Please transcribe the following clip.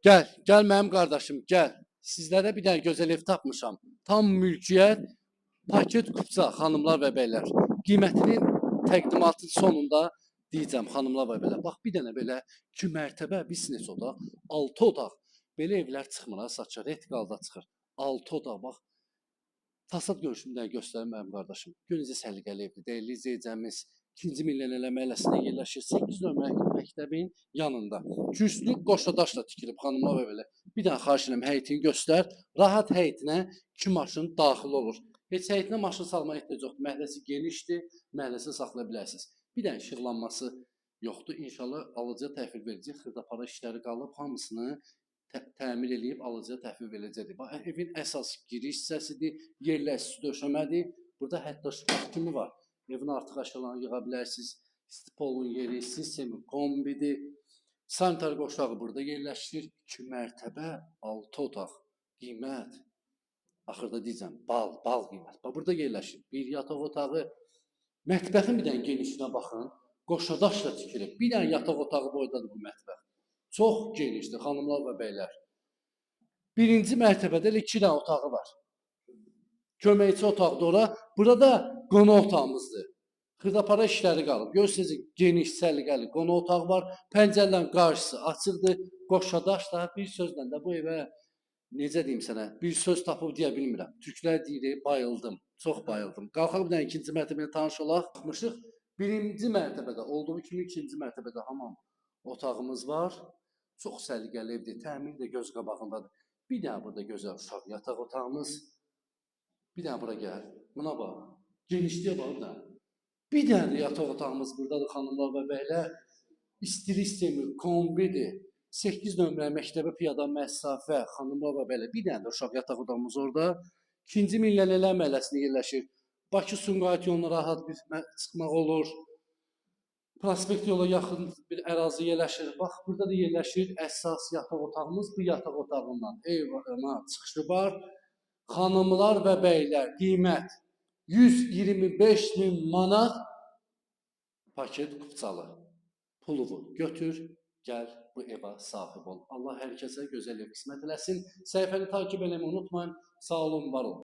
Gel mənim qardaşım, gəl. Sizlərə bir dənə gözəl ev tapmışam. Tam mülkiyyət, paket kupça, xanımlar və bəylər. Qiymətinin təqdimatın sonunda deyəcəm, xanımlar və bəylər. Bax, bir dənə belə 2 mərtəbə, biznes otaq, 6 otaq. Belə evlər çıxmır, ha, saçı, retqalda çıxır. 6 otaq, bax. Fasad görüşümdən göstərim mənim qardaşım. Görünüzə səliqəli evdir. Dəyərli izləyicimiz, 2-ci millionərlər məhəlləsində yerləşir. 8 nömrəli məktəbin yanında. Kürsülü qoşadaşla tikilib xanımlar və belə. Bir dənə xahiş edirəm, həyətini göstər. Rahat həyətinə 2 maşın daxil olur. Heç həyətinə maşın salmaya ehtiyac yoxdur. Məhəlləsi genişdir, məhəlləsini saxlaya bilərsiniz. Bir dənə işıqlanması yoxdur. İnşallah alıcıya təhvil verəcək. Xırdapara işləri qalıb, hamısını təmir eləyib alıcıya təhvil verəcəkdir. Bax, evin əsas giriş hissəsidir, yerləşisi döşəmədir. Burada hətta şkaf kimi var. Evin artıq əşyalarını yığa bilərsiniz. Stipolun yeri, sistemi, kombidir. Sanitar qoşağı burada yerləşir. 2 mərtəbə, 6 otaq. Qiymət. Axırda deyəcəm, bal qiymət. Bax, burada yerləşir. Bir yataq otağı. Mətbəxin bir dənə genişinə baxın. Qoşadaşla tikilib. Bir dənə yataq otağı boydadır bu mətbəx. Çox genişdir, xanımlar və bəylər. Birinci mərtəbədə 2 dənə otağı var. Köməkçi otaqda ora. Burada qonaq otağımızdır. Xırdapara işləri qalıb. Görürsünüz, geniş, səliqəli qonaq otağı var. Pəncərələrin qarşısı açıqdır. Qoşadaş da bir sözlə də bu evə necə deyim sənə, bir söz tapıb deyə bilmirəm. Türklər deyir, bayıldım, çox bayıldım. Qalxaq bir dənə ikinci mərtəbəyə tanış olaq. Baxmışıq. Birinci mərtəbədə olduğu kimi ikinci mərtəbədə hamam otağımız var. Çox səliqəli evdir, təmir də göz qabağındadır. Bir dənə burada gözəl uşaq yataq otağımız. Bir dənə bura gəl. Buna bax. Genişliyə bax bir dənə. Bir dənə də yataq otağımız buradadır xanımlar və bəylər. İstili sistemi, kombidir. 8 nömrə məktəbə piyada məsafə, xanımlar və bəylər. Bir dənə də uşaq yataq otağımız orada. 2-ci millionərlər məhəlləsində yerləşir. Bakı-Sumqayıt yoluna rahat bir çıxmaq olur. Prospekt yola yaxın bir ərazi yerləşir. Bax, burada da yerləşir əsas yataq otağımız. Bu yataq otağından evına çıxışı var. Xanımlar və bəylər, qiymət 125.000 manat paket kupçalı. Puluvu götür, gəl bu evə sahib ol. Allah hər kəsə gözəl ev qismət eləsin. Səhifəni takib eləməyi unutmayın. Sağ olun, var olun.